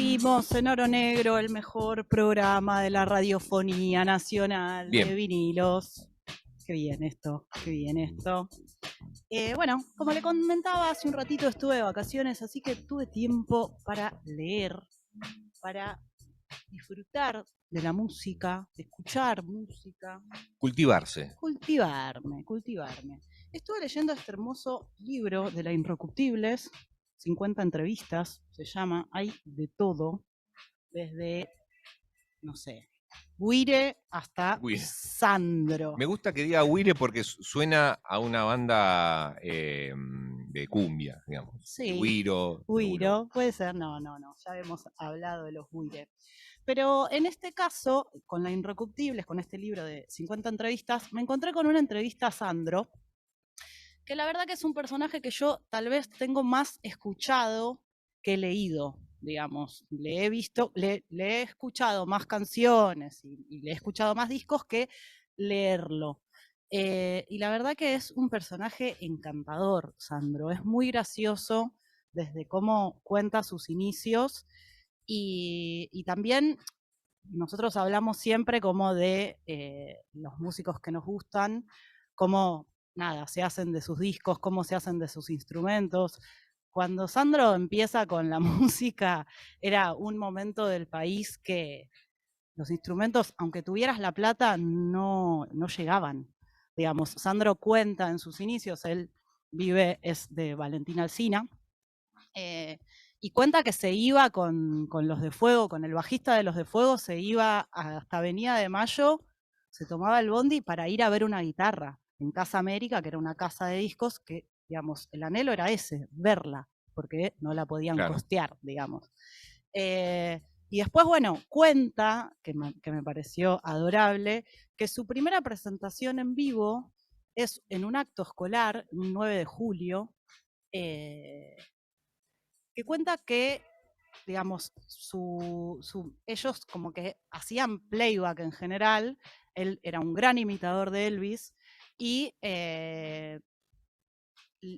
Seguimos en Oro Negro, el mejor programa de la radiofonía nacional Bien. de vinilos. Qué bien esto, qué bien esto. Bueno, como le comentaba, hace un ratito estuve de vacaciones, así que tuve tiempo para leer, para disfrutar de la música, de escuchar música. Cultivarse. Cultivarme. Estuve leyendo este hermoso libro de la Inrecuptibles, 50 entrevistas, se llama, hay de todo, desde, no sé, Guire hasta Guire. Sandro. Me gusta que diga Guire porque suena a una banda de cumbia, digamos. Sí, Guiro. Guiro, puede ser, no, ya hemos hablado de los Guire. Pero en este caso, con la Inrecuptibles, con este libro de 50 entrevistas, me encontré con una entrevista a Sandro, que la verdad que es un personaje que yo tal vez tengo más escuchado que leído, digamos. Le he escuchado más canciones y le he escuchado más discos que leerlo. Y la verdad que es un personaje encantador, Sandro. Es muy gracioso desde cómo cuenta sus inicios y también nosotros hablamos siempre como de los músicos que nos gustan, cómo, nada, se hacen de sus discos, cómo se hacen de sus instrumentos. Cuando Sandro empieza con la música, era un momento del país que los instrumentos, aunque tuvieras la plata, no llegaban. Digamos, Sandro cuenta en sus inicios, él es de Valentín Alsina, y cuenta que se iba con los de Fuego, con el bajista de los de Fuego, se iba hasta Avenida de Mayo, se tomaba el bondi para ir a ver una guitarra en Casa América, que era una casa de discos, que, digamos, el anhelo era ese, verla, porque no la podían costear, digamos. Y después, bueno, cuenta, que me pareció adorable, que su primera presentación en vivo es en un acto escolar, un 9 de julio, que cuenta que, digamos, ellos como que hacían playback en general, él era un gran imitador de Elvis, y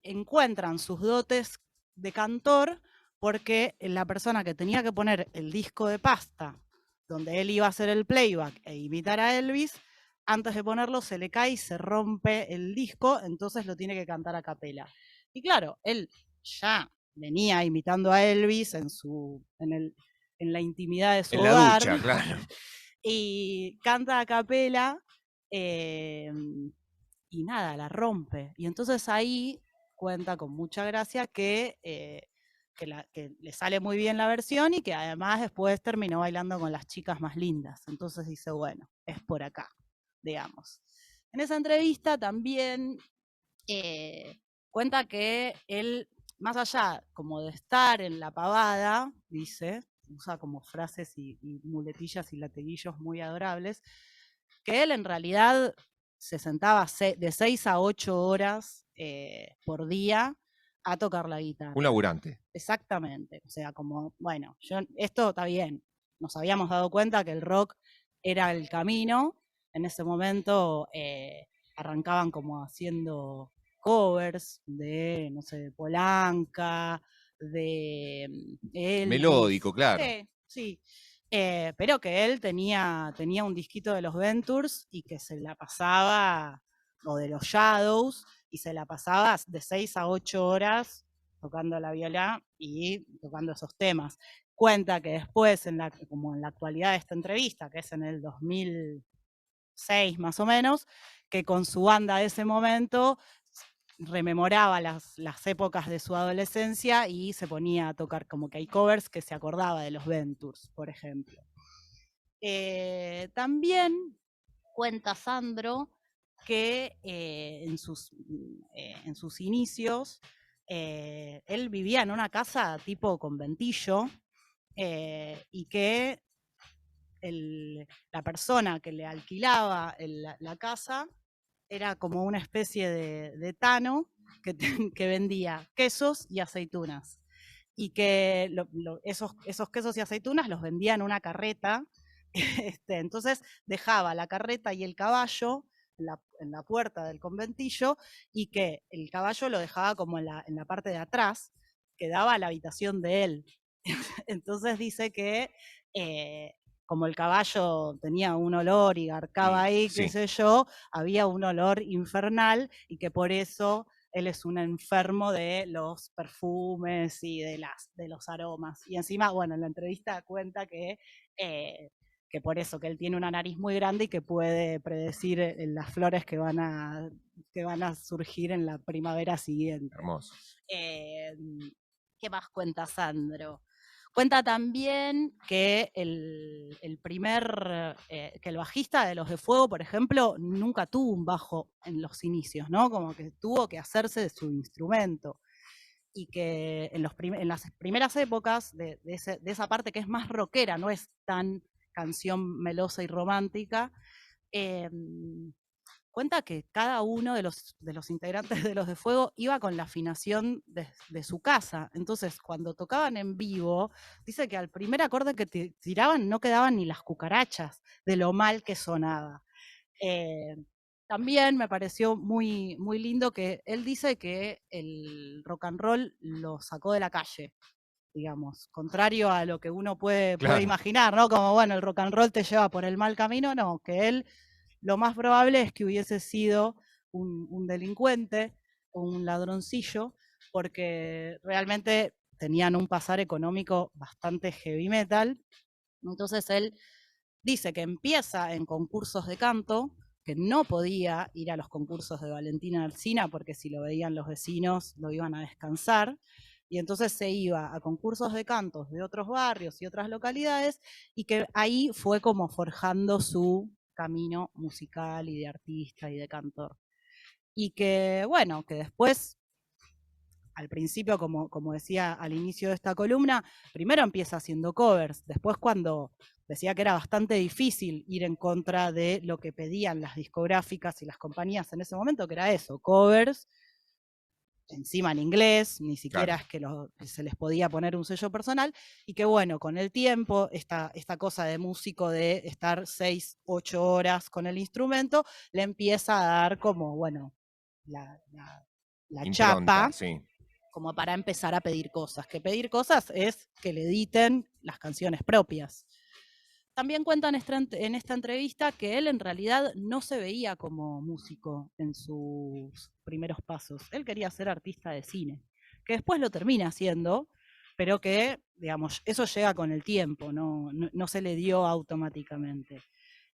encuentran sus dotes de cantor porque la persona que tenía que poner el disco de pasta, donde él iba a hacer el playback e imitar a Elvis, antes de ponerlo se le cae y se rompe el disco, entonces lo tiene que cantar a capela. Y claro, él ya venía imitando a Elvis en la intimidad de su hogar. En la ducha, claro. Y canta a capela y nada, la rompe. Y entonces ahí cuenta con mucha gracia que le sale muy bien la versión y que además después terminó bailando con las chicas más lindas. Entonces dice, bueno, es por acá, digamos. En esa entrevista también cuenta que él, más allá como de estar en la pavada, dice, usa como frases y muletillas y lateguillos muy adorables, que él en realidad se sentaba de 6 a 8 horas por día a tocar la guitarra. Un laburante. Exactamente. O sea, como, bueno, esto está bien. Nos habíamos dado cuenta que el rock era el camino. En ese momento arrancaban como haciendo covers de, no sé, de Polanca, de Elvis. Melódico, claro. Sí. Pero que él tenía un disquito de los Ventures y que se la pasaba, o de los Shadows, y se la pasaba de 6 a 8 horas tocando la viola y tocando esos temas. Cuenta que después, como en la actualidad de esta entrevista, que es en el 2006 más o menos, que con su banda de ese momento rememoraba las épocas de su adolescencia y se ponía a tocar, como que hay covers que se acordaba de los Ventures, por ejemplo. También cuenta Sandro que en sus inicios él vivía en una casa tipo conventillo y que la persona que le alquilaba la casa era como una especie de tano que vendía quesos y aceitunas. Y que esos quesos y aceitunas los vendía en una carreta. Entonces dejaba la carreta y el caballo en la puerta del conventillo y que el caballo lo dejaba como en la parte de atrás, que daba a la habitación de él. Entonces dice que como el caballo tenía un olor y garcaba ahí, qué sé yo, había un olor infernal y que por eso él es un enfermo de los perfumes y de los aromas. Y encima, bueno, en la entrevista cuenta que por eso, que él tiene una nariz muy grande y que puede predecir las flores que van a surgir en la primavera siguiente. Hermoso. ¿Qué más cuenta Sandro? Cuenta también que el bajista de Los de Fuego, por ejemplo, nunca tuvo un bajo en los inicios, ¿no? Como que tuvo que hacerse de su instrumento. Y que en las primeras épocas de esa parte que es más rockera, no es tan canción melosa y romántica, cuenta que cada uno de los integrantes de Los de Fuego iba con la afinación de su casa. Entonces, cuando tocaban en vivo, dice que al primer acorde que tiraban no quedaban ni las cucarachas de lo mal que sonaba. También me pareció muy, muy lindo que él dice que el rock and roll lo sacó de la calle, digamos, contrario a lo que uno puede imaginar, ¿no? Como, bueno, el rock and roll te lleva por el mal camino, no, que él lo más probable es que hubiese sido un delincuente o un ladroncillo, porque realmente tenían un pasar económico bastante heavy metal. Entonces él dice que empieza en concursos de canto, que no podía ir a los concursos de Valentina Alsina porque si lo veían los vecinos lo iban a descansar, y entonces se iba a concursos de cantos de otros barrios y otras localidades, y que ahí fue como forjando su camino musical y de artista y de cantor. Y que, bueno, que después, al principio, como decía al inicio de esta columna, primero empieza haciendo covers, después cuando decía que era bastante difícil ir en contra de lo que pedían las discográficas y las compañías en ese momento, que era eso, covers, encima en inglés, ni siquiera es que se les podía poner un sello personal, y que bueno, con el tiempo, esta cosa de músico de estar 6, 8 horas con el instrumento, le empieza a dar como, bueno, la chapa, sí, como para empezar a pedir cosas. Que pedir cosas es que le editen las canciones propias. También cuentan en esta entrevista que él en realidad no se veía como músico en sus primeros pasos. Él quería ser artista de cine, que después lo termina haciendo, pero que, digamos, eso llega con el tiempo, no se le dio automáticamente.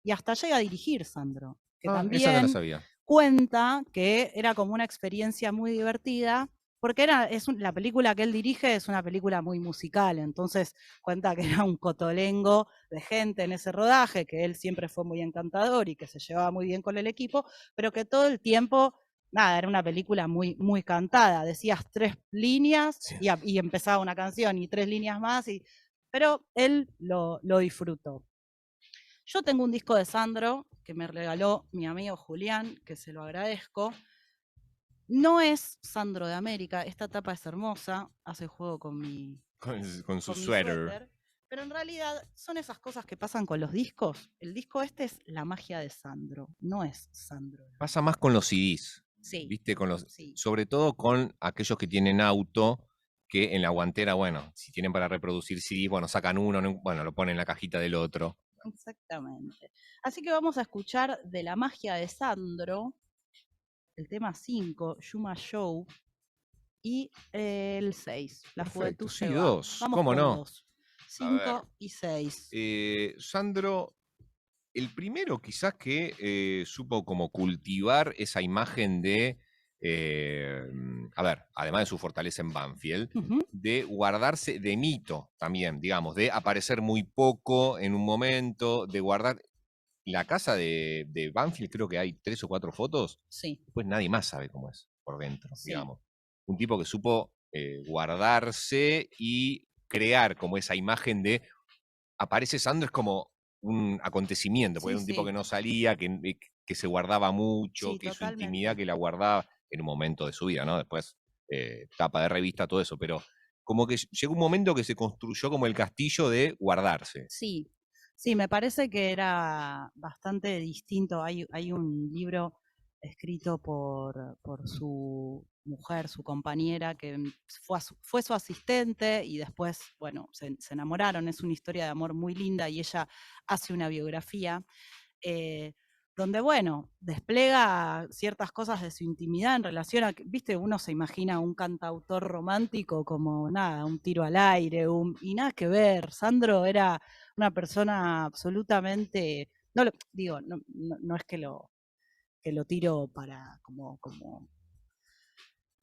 Y hasta llega a dirigir, Sandro, que esa no la también sabía. cuenta que era como una experiencia muy divertida, porque la película que él dirige es una película muy musical, entonces cuenta que era un cotolengo de gente en ese rodaje, que él siempre fue muy encantador y que se llevaba muy bien con el equipo, pero que todo el tiempo, nada, era una película muy, muy cantada, decías 3 líneas y empezaba una canción y 3 líneas más, pero él lo disfrutó. Yo tengo un disco de Sandro que me regaló mi amigo Julián, que se lo agradezco. No es Sandro de América, esta tapa es hermosa, hace juego con su mi suéter. pero en realidad son esas cosas que pasan con los discos. El disco este es la magia de Sandro, no es Sandro. Pasa más con los CDs, sí, ¿viste? sí. Sobre todo con aquellos que tienen auto, que en la guantera, bueno, si tienen para reproducir CDs, bueno, sacan uno, bueno, lo ponen en la cajita del otro. Exactamente. Así que vamos a escuchar de la magia de Sandro, el tema 5, Yuma Show, y el 6, La Perfecto, Juventud sí, se va. 2, Vamos ¿cómo con no? 2. A ver, 5 y 6. Sandro, el primero quizás que supo como cultivar esa imagen de, a ver, además de su fortaleza en Banfield, de guardarse de mito también, digamos, de aparecer muy poco en un momento, de guardar. La casa de Banfield creo que hay 3 o 4 fotos. Sí. Después nadie más sabe cómo es por dentro, Sí. digamos. Un tipo que supo guardarse y crear como esa imagen de aparece Sandro es como un acontecimiento, porque era un tipo que no salía, que se guardaba mucho, que su intimidad que la guardaba en un momento de su vida, ¿no? Después, tapa de revista, todo eso, pero como que llegó un momento que se construyó como el castillo de guardarse. Sí, sí, me parece que era bastante distinto. Hay un libro escrito por su mujer, su compañera, que fue su asistente y después, bueno, se enamoraron. Es una historia de amor muy linda y ella hace una biografía donde, bueno, despliega ciertas cosas de su intimidad en relación a, viste, uno se imagina un cantautor romántico como, nada, un tiro al aire, y nada que ver. Sandro era una persona absolutamente, no lo, digo, no es que lo tiro para como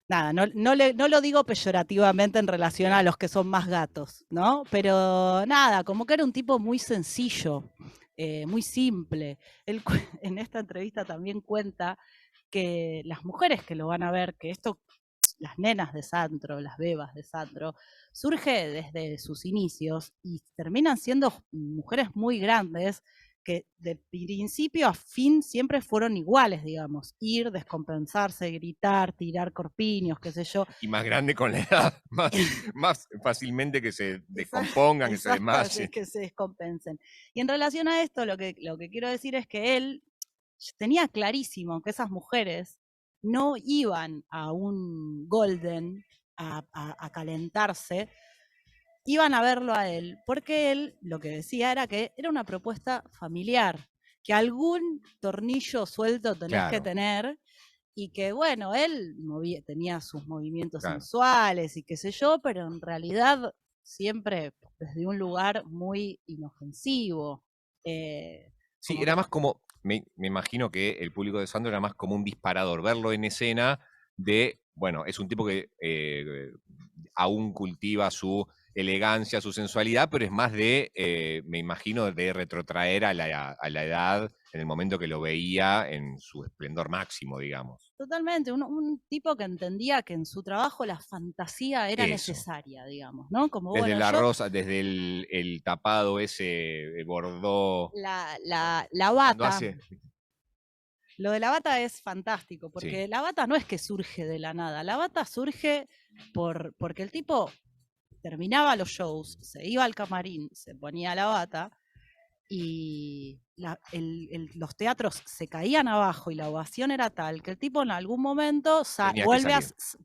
nada, no lo digo peyorativamente en relación a los que son más gatos, ¿no? Pero nada, como que era un tipo muy sencillo, muy simple. Él en esta entrevista también cuenta que las mujeres que lo van a ver, que esto, las nenas de Sandro, las bebas de Sandro, surge desde sus inicios y terminan siendo mujeres muy grandes que de principio a fin siempre fueron iguales, digamos, ir, descompensarse, gritar, tirar corpiños, qué sé yo. Y más grande con la edad, más fácilmente que se descompongan, que se desmayen. Que se descompensen. Y en relación a esto, lo que quiero decir es que él tenía clarísimo que esas mujeres no iban a un Golden a calentarse, iban a verlo a él, porque él lo que decía era que era una propuesta familiar, que algún tornillo suelto tenés que tener y que, bueno, él tenía sus movimientos sensuales y qué sé yo, pero en realidad siempre desde un lugar muy inofensivo. Sí, era más como, me imagino que el público de Sandro era más como un disparador, verlo en escena de, bueno, es un tipo que aún cultiva su elegancia, su sensualidad, pero es más de, me imagino, de retrotraer a la edad en el momento que lo veía en su esplendor máximo, digamos. Totalmente, un tipo que entendía que en su trabajo la fantasía era necesaria, digamos, ¿no? Como, desde bueno, la rosa, desde el tapado ese bordó. La bata. Lo de la bata es fantástico, porque la bata no es que surge de la nada, la bata surge porque el tipo terminaba los shows, se iba al camarín, se ponía la bata y los teatros se caían abajo y la ovación era tal que el tipo en algún momento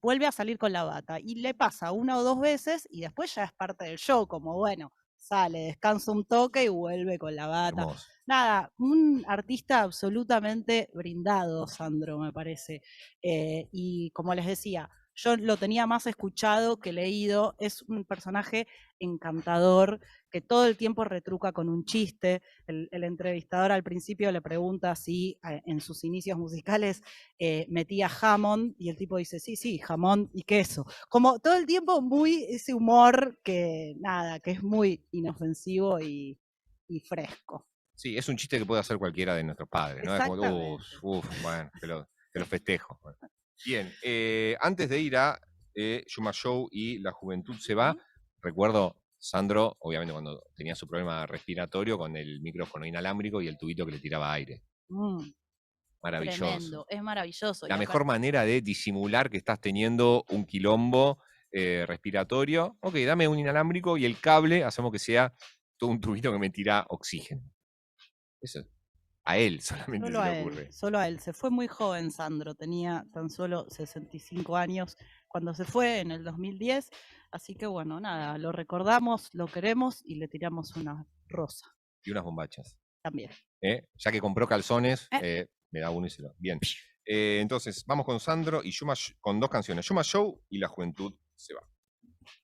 vuelve a salir con la bata y le pasa una o dos veces y después ya es parte del show, como bueno, sale, descansa un toque y vuelve con la bata. Hermoso. Nada, un artista absolutamente brindado, Sandro, me parece. Y como les decía, yo lo tenía más escuchado que leído, es un personaje encantador, que todo el tiempo retruca con un chiste. El entrevistador al principio le pregunta si en sus inicios musicales metía jamón, y el tipo dice, sí, jamón y queso. Como todo el tiempo muy ese humor que, nada, que es muy inofensivo y fresco. Sí, es un chiste que puede hacer cualquiera de nuestros padres, ¿no? Es como, bueno, te lo festejo. Bueno. Bien, antes de ir a Yuma Show y La Juventud se va, recuerdo Sandro, obviamente cuando tenía su problema respiratorio, con el micrófono inalámbrico y el tubito que le tiraba aire. Maravilloso. Tremendo, es maravilloso. La mejor manera de disimular que estás teniendo un quilombo respiratorio. Ok, dame un inalámbrico y el cable hacemos que sea todo un tubito que me tira oxígeno. Eso a él solamente se le ocurre. Solo a él. Se fue muy joven, Sandro. Tenía tan solo 65 años cuando se fue en el 2010. Así que bueno, nada, lo recordamos, lo queremos y le tiramos una rosa. Y unas bombachas. También. Ya que compró calzones, me da uno y se lo. Bien. Entonces, vamos con Sandro y con dos canciones, Yuma Show y La Juventud se va.